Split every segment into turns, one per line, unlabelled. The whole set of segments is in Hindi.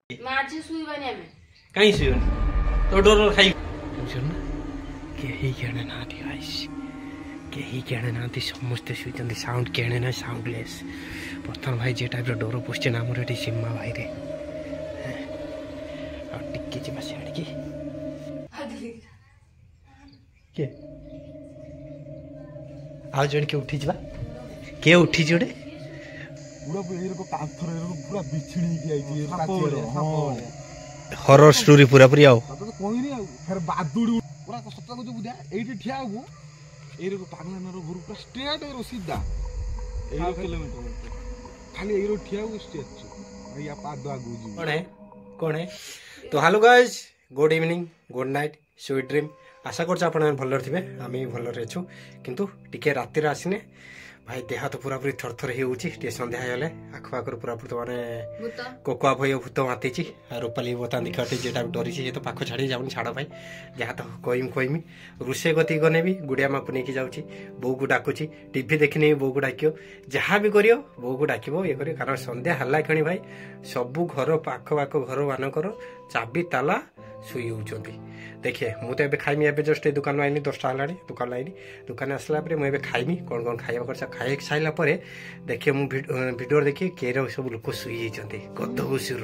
माजी सुईबानी हमें
कहीं सुन तो डोर खाई सुन केही केणे नाती गाइस केही केणे नाती समस्त सुइचंदी साउंड केणे ना साउंडलेस प्रथम भाई जे टाइप रो डोर पोस्टे ना हमर एठी सीमा भाई रे आ टिक्की जे बसे आड़ी के आ जण के उठी जबा के उठी जोडे
पूरा एरो को काथर एरो पूरा बिछड़ी के आइजी पाचेरो हां
हॉरर स्टोरी पूरा पूरी आओ
तो कोई नहीं फिर बादुड़ी पूरा सत्ता को जो बुझा एठी ठिया हो एरो को पागला नरो गुरु पूरा स्ट्रेट एरो सीधा 1 किलोमीटर खाली एरो ठिया हो स्ट्रेट या पाद आगु जी
कौन है तो hello guys good evening good night sweet dream आशा कर आपण भल थे आम भल अच्छु किंतु टिके रातिर आसने भाई देह तो पूरा पूरी थरथर हो सन्ध्या हेले आखपाखर पूरा पूरी माने कोकोआ भय भूत माती रूपाली बता देखा जेटा डरी से तो पाख छाड़ी जाऊनी छाड़ भाई जहाँ तो कहमी रोषे गति गने भी गुड़िया माँ को लेकिन जाऊँगी बो को डाकुची टीवी देखने बो को डाक जहाँ भी कर बो को डाक ये कर कारण सन्ध्या हला क्षणी भाई सबू घर पाख पाख घर मानकर चाबी ताला शुई होती देखिए मुझे खाइमी एवं जस्ट दुकान आईनी 10टा है दुकान आईनी दुकान आसला मुझे खाइमी कौन कौन खाइबा कर खाई सारा देखिए भिडियो देखिए के सब लोक शुई गद घुषुर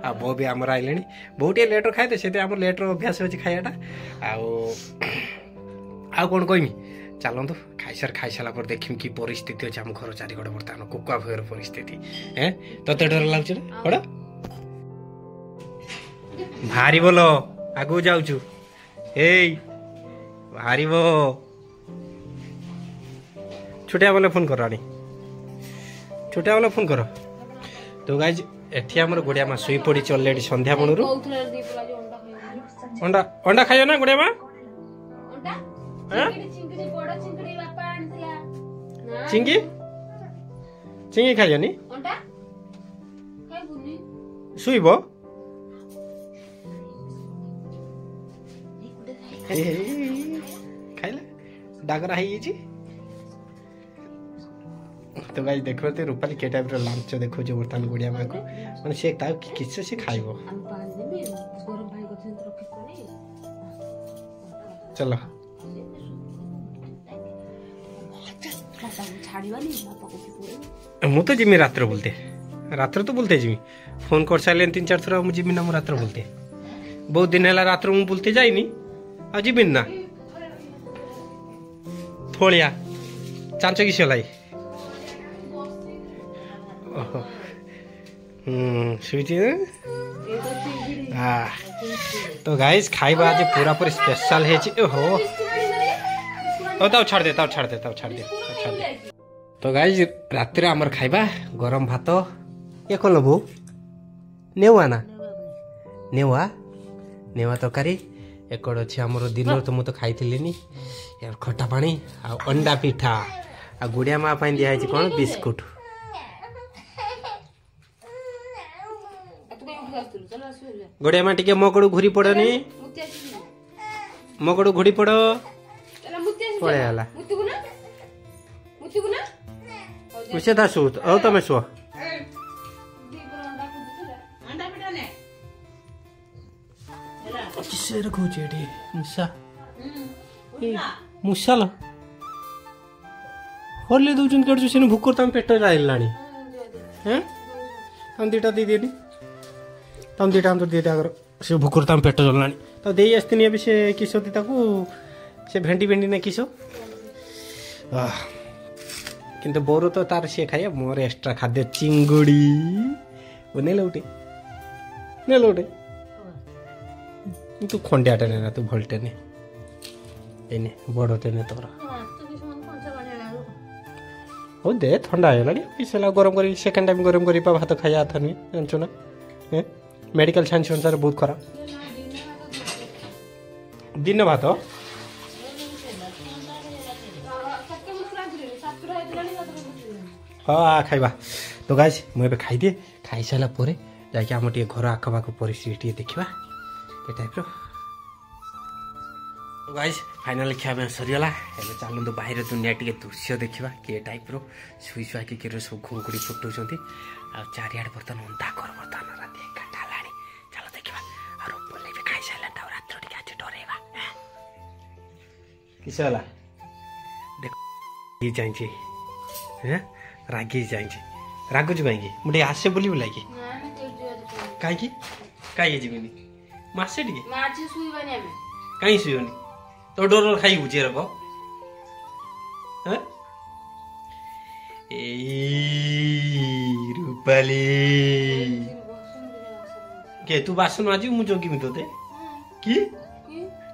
आ बो भी आमर आइले बहुत लेटर खाए से लेटर अभ्यास अच्छे खायाटा आ कौन कहमी चलतु खाई सारा देखी कि परिस्थिति अच्छे आम घर चारिकड़ बर्तमान कोकुआ भयर परिस्थिति ते डर लगुच बड़ा भारी बोलो आगु जाऊचु भारी बो छोटिया वाले फोन करो छोटिया वाले फोन करो तो गाइज एठी हमर गुड़िया माँ शुई पड़ी ऑलरेडी संध्या बणुरु अंडा अंडा खाइयो ना गुड़िया माँ चिंगी चिंगी खाइयो नी शुईबो खाइला डागरा है तो गाइस देखो तो रूपाली के टाइप लांच देखो जो बर्तमान गुड़िया माँ को माने से किस से खाइबो चलो मु तो जिमी रात्र तो बोलते जिमी फोन कर सारे 3-4 थर मुझे जिमी ना मु रात्र बोलते बहुत दिन है रात्र मु बोलते जाइनी आज जीविन ना थोड़िया चांच कि लाई तो गाइस खाइबा आज पूरा पूरी स्पेशल है हो छाड़ दे तो गाइस रात आमर खाइबा गरम भात ये कौन लो बो नेवा ना नेवा तरकारी एकड़ अच्छे आमर दिन तो मुझे खाई यार खटा पानी आ अंडा पिठा आ गुड़िया माँ दिखाई कौन बिस्कुट गुड़िया माँ टिके मो कड़ू घूरी पड़नी मो कड़ू घूरी पड़ पड़ेगा उसे था सुत और तमें शुआ किसे रखो चेडी मुसा मुसा ला और ले दूजन कर जो भूख करता हम पेट लानी हैं तम दीटा दे देनी तम दीटा हम तो दे अगर से भूख करता हम पेट चलानी तो दे आस्तीनी अभी से किस होती ताकू से भेंडी भेंडी ना किस किंतु बोरो तो तार से खाया मोर एक्स्ट्रा खाद्य चिंगुड़ी वो नहीं लौटे तू खंडिया टेने ना तू भल टेने एने बड़ टेने तोर हो दे ठंडा है लानी गरम कर सेकेंड टाइम गरम कर भात खाया था नुहे जानचु ना मेडिकल साइंस अनुसार बहुत खराब दिन भात हाँ खाइबा तो गाइस मुझे खाईदिए खाई सारापर जाकि आम टे घर आखपाख परिस्थिति देखा ये टाइप तो गाइस फाइनल खाया सरीगला एवं चलते बाहर दुनिया टे दृश्य देखा किए टाइप शुई शुआ कि सब घुंकुड़ी फुटाऊँ आ चारिआड बर्तमान अंधा कर बर्तमान राति 1टा किस होला देख ये चाहिए हैं रागी चाहिए रागुच कहीं मुझे आसे बोली बुला कि कहीं कहीं जीवनी मासे टिके कहीं शुनी तो डोर खाई बुझे रख रूपाली के तू बासन माजी मु जोगी मी तोते की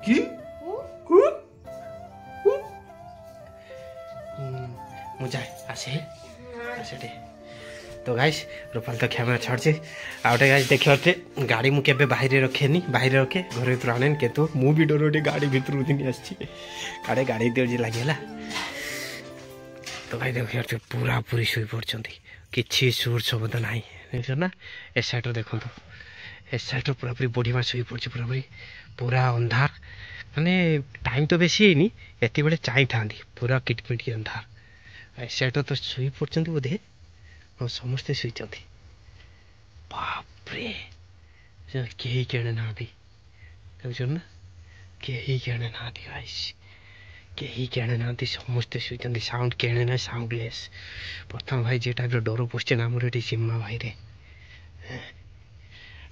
की मु जाए आसे आसे तो गाइस रूपाल तो कैमेरा छाड़े आउटे गाइस देखिए गाड़ी मु केबे बाहर रखेनी बाहर रखे घर भीतर आने केतु मु भी डर गाड़ी भीतर दिन आसी गाड़े गाड़ी दे लगे तो भाई देखिए पूरा पूरी शुई पड़ती किसी सुर शब्द ना देख ना ए साइड देखो ए साइड पूरा पूरी बढ़िया शुई पड़ी पूरा पूरी पूरा अंधार माने टाइम तो बेसी है एत बड़े चाई था पूरा किटमिट अंधार ए साइड तो शुई पड़ती बोधे और समस्ते शुई बापरे कहीं कहने ना ना कहीं कहने ना कहीं कहने ना समस्ते शुई साउंड कहने ना साउंडलेस प्रथम भाई जे टाइप डर पशे ना मोर ये सीमा भाई रे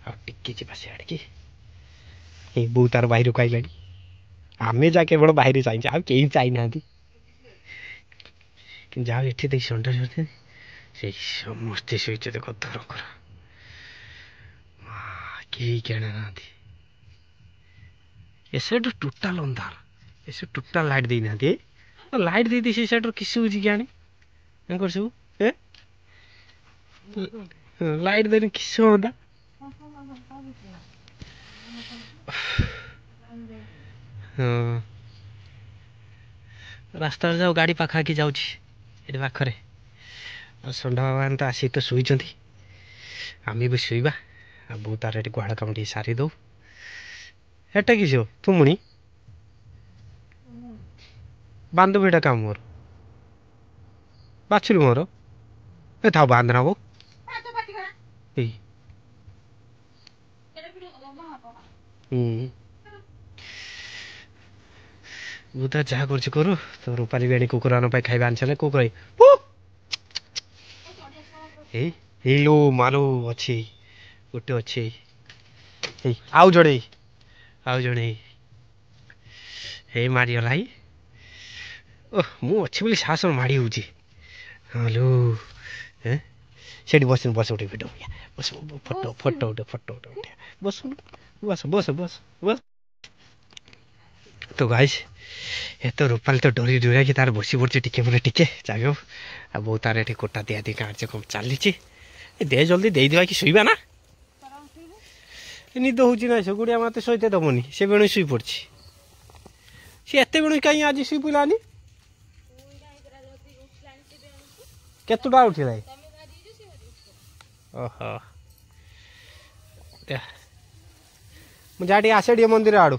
आगे सियाड़ की बो तार बाहर को आईला आमे जा केवल बाहर चाहिए आ कहीं चाहिए जाओ ये देख संडा से समस्ते शुई देख धर कर कहीं कहने ना ऐसे टोटाल अंधार ऐसे टोटाल लाइट दे ना लाइट दे दी से साइड किस बुझी जाने सब लाइट देने किस होता रास्ता जाओ गाड़ी पाखापाखि जाऊँगी पाखरे संडा बाबा तो आसी तो शुई आम भी शुवा आ बो तार ये गुहाड़ कम टे सारी दो एटा किस तुमुणी बांधव एटा काम मोर बाछुरी मोर ए था बांधना वो बुधा जहाँ करू तो रूपाली भी कुकुर आना खाଇବା आनी कुकुर लो मालो अच्छी गोटे अच्छे आउ जड़े हे मारिगला ओह मु अच्छी बोली साहस माड़ी हूँ हलो से बस बस उठे भिड बस फोटो फोटो उठे फोटो उठे बस बस बस बस बस तो गाइस ये तो रूपाली तो डरी डरा कि तार बसी पड़े टिके बोले टिके जाओ आ बहुत तार ये कोटा दिया दी कार्यक्रम चली दे जल्दी दे दिवा कि शुवा ना निद हूँ ना से गुड़िया मत सहित दमनी से बेणु शुई पड़ी सी एत बेणु कहीं आज शुई पड़ानी केतुटा उठिला ओहो मुझे आसे मंदिर आड़ू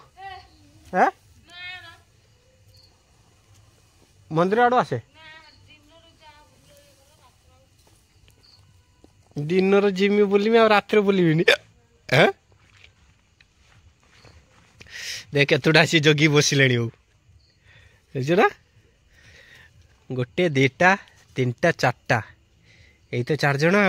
है मंदिर आड़ू आसे दिन जिमी बुलमी आ रात बुलबिनी देख केतुटा सी जगी बसिले बुझुना गोटे दीटा तीनटा चारटा यही तो 4 जन आ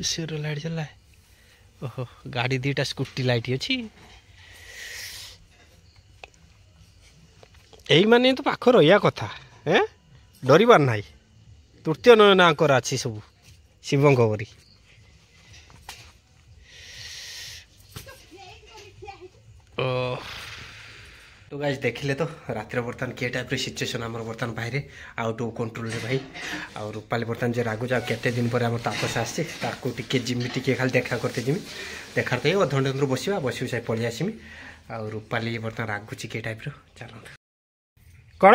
सिर लाइट चला ओहो गाड़ी 2टा स्कूटी लाइट अच्छी यही माने तो पाख रहा कथा है डरबार ना तृतीय नयनाकर अच्छी सब शिवंक परी तो गाइस देखिले तो रात्र बर्तमान किए टाइप सिचुएसन आम बर्तमान बाहर आउट ऑफ कंट्रोल रे भाई आ रूपाली बर्तमान जो रागुच आ केते दिन पर आम तापस आसी ताको टिके जिमी टिके खाली देखा करते जिमी देखा तो अधघंटे अंदर बसवा बस से पलि आसमी आ रूपाली बर्तमान रागुची किए टाइप चल कौन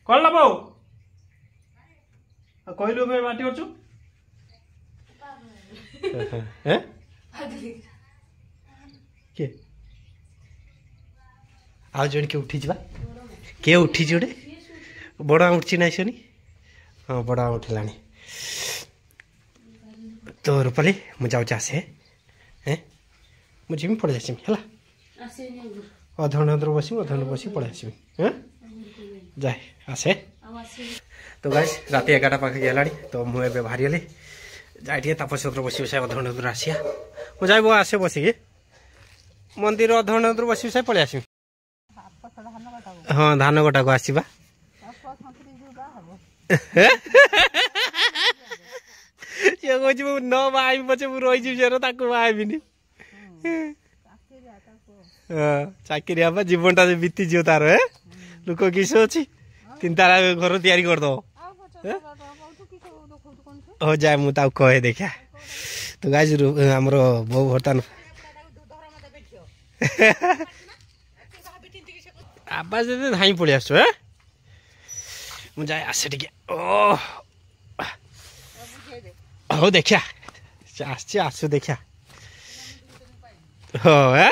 कौन ला बहु कहलु बाटी करछु के आज जन के उठी जा के उठी जोड़े बड़ा उठी ना सुनी हाँ बड़ा उठला तो रूपाली मुझे जाऊँ आसे हैं मुझे भी पड़े आसमी है अधघंटे बस अधघंटे बस पड़े आसमी हाँ जाए आसे तो गाइस राति 11टा पाखे गलानी तो मुझे बाहरी गली जाए तापस बस बस अधघंटे आसिया मुझे जाए आसे बसिकी मंदिर अधघंटे बस बस पड़े आसमी हाँ धान गोटा को आसवा ये कहूँ न बाहबी पचे मुझे रही से बाहबी चाकरी हाँ जीवनटा बीती जीव तार है लोक किस अच्छी 3 ताला घर तैयारी करदो हो जाए मुझे कहे देखा तो गाइस आमर बो बर्तमान आवाज धाई पड़ी आस मुझे आसे टे ओ हो देखा आसु देखा हाँ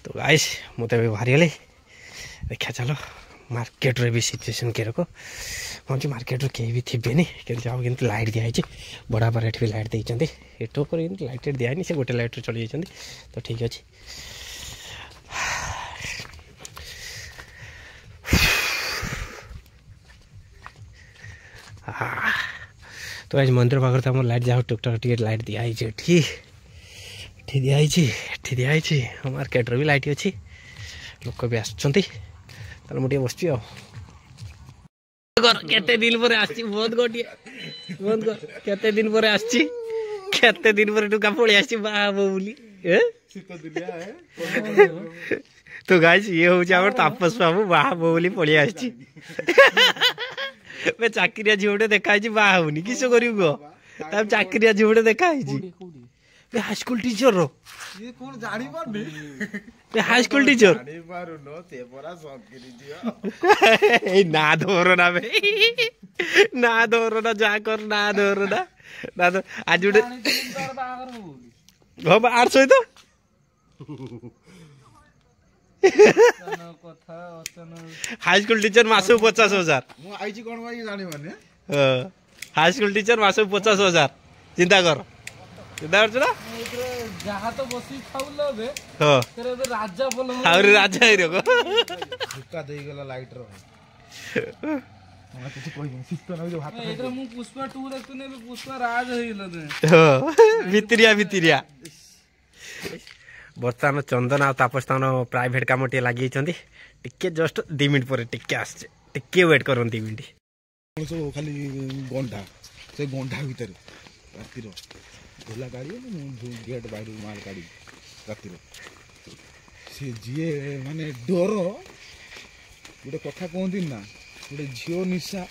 तो गाइस मुझे बाहरी गली देखा चलो मार्केट रे भी सिचुएशन के रखो मुझे मार्केट रे कहीं भी थे नहीं कि जाओ कि लाइट दिखाई बड़ा बड़ा भी लाइट देते एटो पर लाइट दिखाई से गोटे लाइट चली जाती तो ठीक अच्छे तो आज मंदिर पाखे तो लाइट जाओ टुकटक टे लाइट दिखाई दिखाई मार्केट भी लाइट अच्छी लोक भी आसुँच मुझे बस केते दिन पर बहुत गोटे बहुत केते दिन पर केते दिन पर टुका पलि आसी बाबो बोली तो गाइस ये हूँ आम तापस बाबू बाबो बोली पलि आसी चाकरिया झीवटे देखाई बाहनी किस कर चाकरिया झीवटे देखाई हाईस्कूल टीचर रो
ये कौन जानी पारनी
हाईस्कूल टीचर
जानी पारुनो ते परा संकिरी दियो
ए ना धरो ना बे ना धरो ना जा कर ना धरो ना तो आज उठे हो 800 तो हाईस्कूल टीचर मासु 50,000
मु आईची कोन भाई जानी माने
हाईस्कूल टीचर मासु 50,000 चिंता कर चिंता कर ना
जहाँ तो बसी खाऊलो बे
हां
तेरे बे राजा बोल
आउरी राजा ही रगो
धक्का देई गेला लाइट रो हमरा किछ कोइ सिस्टम न जो हाथ
एतरे मु पुष्पा 2 देखतने बे पुष्पा राज होइलो दे
हां भितरिया बर्तमान चंदन आ तापस्थान प्राइवेट काम टे लगी टिके जस्ट 2 मिनट पर टिके आसे टिके वेट कर 2 मिनट
सो खाली गंढा से गंढा भीतर राति रो ढोला गाड़ी गेट बाहर माल गाड़ी राति रो से जिए माने डर गोटे कथा कहती ना गोटे झील निशा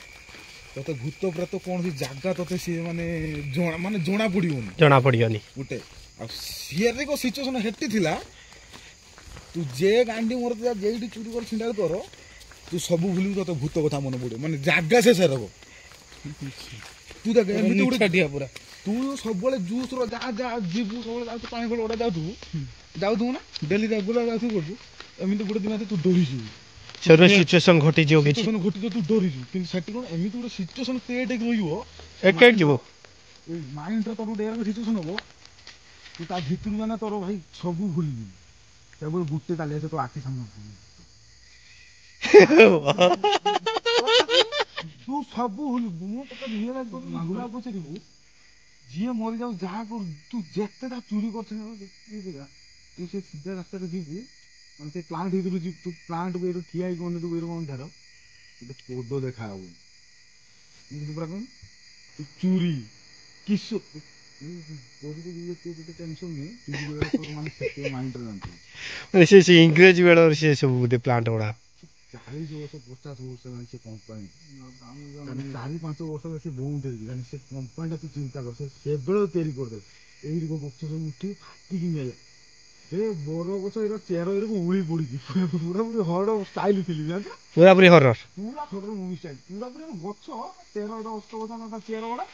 तोते भूत प्रेत कौन सी जगह तोते सी माने जना पड़ोनी गोटे सी सिचुएसन हेटी थिला तू जे गांडी मोर जे चोरी कर छिंडा कर तू सब भूल तो भूत कथा मन पड़े माने जागा से रख तू देख पूरा तू सब जूस रो जा जा जीबू सब पानी खोल ओडा जाऊ ना डेली रेगुलर जाऊ कर एमिति गोटे दिन तू डरी जी
सर सिचुएशन घटी जो कि
सिचुएशन घटी तू डरी जी कि सेटी कोन एमिति गोटे सिचुएशन क्रिएट हो रहियो
एकेट जीवो
ए माइंड रो तो डेरा सिचुएशन हो तू ता भीतर माने तोर भाई सब भूल सब गुटे ताले से तो आखि सामने तू सब भूल मु तो रियलाइज कर मागुला को से जिए मर जाऊ जहा को तू जेतेटा चोरी करछ तू से सीधा रास्ता रे जीबी मन से प्लांट हिदरु जी तू प्लांट बेरो ठिया ही कोन तू बेरो कोन धरो तू कोदो देखा हो तू पूरा कोन तू चोरी किसो टेंशन नहीं माने माइंड रे
से इंग्रेजी वेळ से सब प्लांट ओडा
40 वर्ष 50 वर्ष से कंपनी 4-5 वर्ष से बहुत है से कंपनी तू चिंता कर से बेलो तैयारी कर दे एई को गछ सब उठी फाटी कि गया ए बरो गछ एरो चेरो एरो उड़ी पड़ी पूरा पूरा हॉरर स्टाइल थिली जान
पूरा पूरी हॉरर
मूवी स्टाइल पूरा पूरा गछ चेरो एरो अष्टवसा ना चेरो ओडा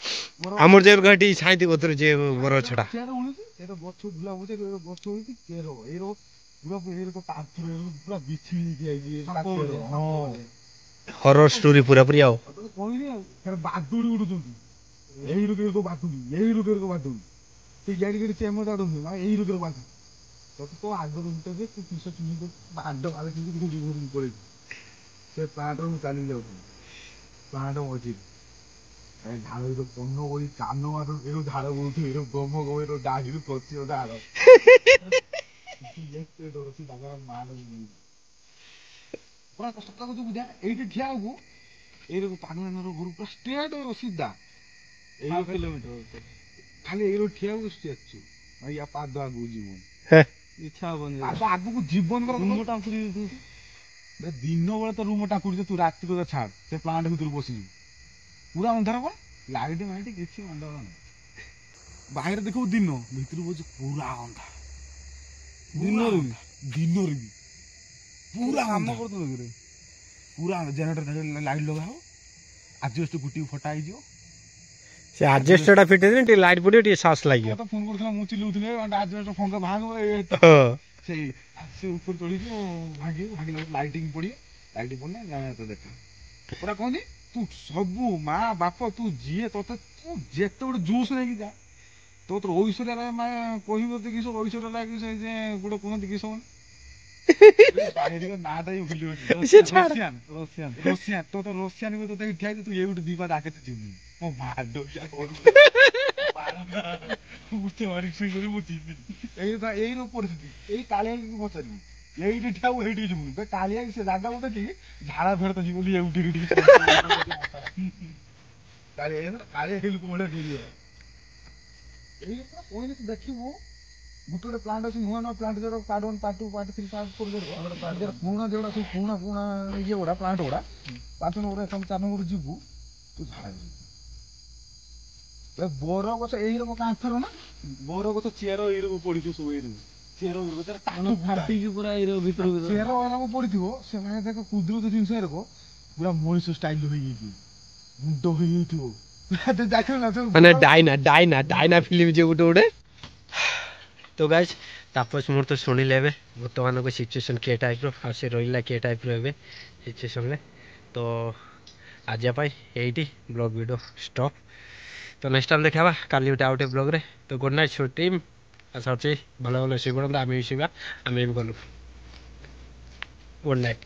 हमर जे घाटी छाइती गोत्र जे बरो छडा
चेरो उड़ी एरो गछ बुला बुझे गछ उड़ी चेरो एरो ପୁରା ଏଇରକ କାନ୍ଥରେ ପୁରା ବିଛିଡ଼ି ହେଇକି ଆଇଛି ହଁ
ହରର ଷ୍ଟୋରି ପୁରାପୁରି ଆଉ
କହିଲି ଆଉ ଫେରେ ବାଦୁଡ଼ି ଉଡୁଛନ୍ତି ଏଇ ଲୋକ ବାଦୁଡ଼ି ଏଇ ଲୋକ ବାଦୁଡ଼ି ସେ ଗାଡ଼ି ଗାଡ଼ି ଚେମ ଚାଡୁଛନ୍ତି ନା ଏଇ ଲୋକ ବାଦୁଡ଼ି ତତେ ତ ଆଗରୁ ଭିତରେ ତୁ କିସ ଚିହ୍ନି ବାଦ ବାଦ କିନ୍ତୁ ଘରକୁ ପଳେଇବୁ ସେ ପ୍ଲାଣ୍ଟରେ ମୁଁ ଚାଲି ଯାଉଛି ପ୍ଲାଣ୍ଟ ମଝିରେ ଝାଳ ପନ ବହି କାନ ମାର ଏରୁ ଝାଳ ବହୁଥିବ ଏରୁ ଗମ ଗମ ଏରୁ ଡାହିରୁ ପଚିବ ଝାଳ ଏତେ ଡରୁଛି ତାଙ୍କ ମାର ପୁରା ସତ କଥା ବୁଝା ଏଇଠି ଠିଆ ହବୁ ଏଇରକ ପାଗଳାନର ଘରୁ ପୁରା ଷ୍ଟ୍ରେଟ୍ ସିଧା ଏଇ କିଲୋମିଟର ଖାଲି ଏଇରୁ ଠିଆ ହବୁ ଷ୍ଟ୍ରେଟ୍ ୟା ପାଦ ଆଗକୁ ଯିବନି
ଇଚ୍ଛା ହବନି
ଆଗକୁ ଜୀବନ ଦିନ ବେଳେ ତ ରୁମ ଟାକୁଛି ତୁ ରାତି କଥା ଛାଡ ସେ ପ୍ଲାଣ୍ଟ ଭିତରୁ ବସିଯିବୁ ପୁରା ଅନ୍ଧାର କଣ ଲାଇଟ୍ ମାଇଟ୍ କିଛି ଅନ୍ଧାର ନାହିଁ ବାହାରେ ଦେଖିବୁ ଦିନ ଭିତରୁ ବସି ପୁରା ଅନ୍ଧାର ଦିନରୁ ବି ପୁରା କାମ କରୁଥିବ କି ପୁରା ଜେନେରେଟର ଲାଇଟ୍ ଲଗା ହବ ଆଜବେଷ୍ଟ ଗୋଟିଏ ଫଟା ହେଇଯିବ
ସେ ଆଜବେଷ୍ଟଟା ଫିଟ୍ ହେଇଥିଲେ ଟିକେ ଲାଇଟ୍ ପଡ଼ିବ ଟିକେ ସାହସ ଲାଗିବ
ତ ଫୋନ କରୁଥିଲା ମୁଁ ଚିଲଉଥିଲି ଆଜବେଷ୍ଟ ଫଙ୍କା ଭାଗ ସେଇ ସେ ଉପରେ ଚଢିକି ଭାଙ୍ଗିଲା ଲାଇଟିଂ ପଡିବ ଲାଇଟିଂ ପଡିଲେ ତ ଦେଖା ପୁରା କହନ୍ତି ତୁ ସବୁ ମା ବାପ ତୁ ଯିଏ ତତେ ତୁ ଯେତେ ଗୋଟେ ଜୁସ୍ ନେଇକି ଯା ତୋର ଐଶ୍ୱର୍ଯ୍ୟା ରାୟ ମା କହିବ ତ କିସ ଐଶ୍ୱର୍ଯ୍ୟା ରାୟ କିସ ଯେ ଗୋଟେ କୁହନ୍ତି କିସ ନାଟା ବି ଭୁଲି ରସିଆନ ତ ରସିଆନ ବି ତତେ ଠିଆ ତୁ ଏଇଠୁ ଦିବା ଡାକେ ଯିବୁ ମୋ ମାଡ ଏଇ ପରିସ୍ଥିତି ଏଇ କାଳିଆ ପଚାରିବି ଏଇଠି ଠିଆ ହବୁ ଏଇଠି ଯିବୁ କାଳିଆ ସେ ଜାଗା ମତେ ଟିକେ ଝାଡା ଫେର ତ ଯିବୁ ଏଇଠି କାଳିଆ ଲୋକ ଭଳିଆ ଡେରି ଏଇ କହିଲେ ତୁ ଦେଖିବୁ ଗୋଟେ ଗୋଟେ ପ୍ଲାଣ୍ଟ ଅଛି ନୂଆ ନୂଆ ପ୍ଲାଣ୍ଟ ଯୋଉଟା ପାର୍ଟ 1 ପାର୍ଟ 2 ପାର୍ଟ 3 ପାର୍ଟ 4 ପୁରୁଣା ଯୋଉଟା ସବୁ ପୁରୁଣା ଇଏ ଗୁଡା ପ୍ଲାଣ୍ଟ ଗୁଡା ପାର୍ଟ 1 ଗୁଡା 4 ନମ୍ବର ଯିବୁ ତୁ ଝାଡା ବର ଗଛ ଏଇରକ କାନ୍ଥର ନା ବର ଗଛ ଚେର ଏଇରକ ପଡିଥିବ ସବୁ ଏଇରକ ଚେର
ଫାଟିକି ପୁରା ଭିତରକୁ
ଚେର ଏରକ ପଡିଥିବ ସେମାନେ ଦେଖ କୁଦରତ ଜିନିଷ ଏରକ ପୁରା ମଣିଷ ଷ୍ଟାଇଲ ହେଇଯାଇଥିବ ମୁଣ୍ଡ ହେଇଯାଇଥିବ
ମାନେ ଡାଇନା ଫିଲ୍ମ ଯେ ଗୋଟେ ତ ଗାଇଜ ତାପସ ମୁହୂର୍ତ୍ତ ଶୁଣିଲେ ଏବେ ଭୂତମାନଙ୍କ ସିଚୁଏସନ୍ କିଏ ଟାଇପ୍ର ଆଉ ସେ ରହିଲା କିଏ ଟାଇପ୍ର ଏବେ ସିଚୁଏସନ୍ରେ ତ ଆଜି ପାଇଁ ଏଇଠି ବ୍ଲଗ୍ ଭିଡ଼ିଓ ଷ୍ଟପ୍ ତ ନେକ୍ସଟ ଟାଇମ୍ ଦେଖା କାଲି ଗୋଟେ ଆଉ ଗୋଟେ ବ୍ଲଗ୍ରେ ତ ଗୁଡ୍ ନାଇଟ୍ ସୋ ଟିମ୍ ଆଶା ଅଛି ଭଲ ଭଲ ଶୋଇପଡ଼ନ୍ତୁ ଆମେ ବି ଶୋଇବା ଆମେ ବି ଗଲୁ ଗୁଡ୍ ନାଇଟ୍।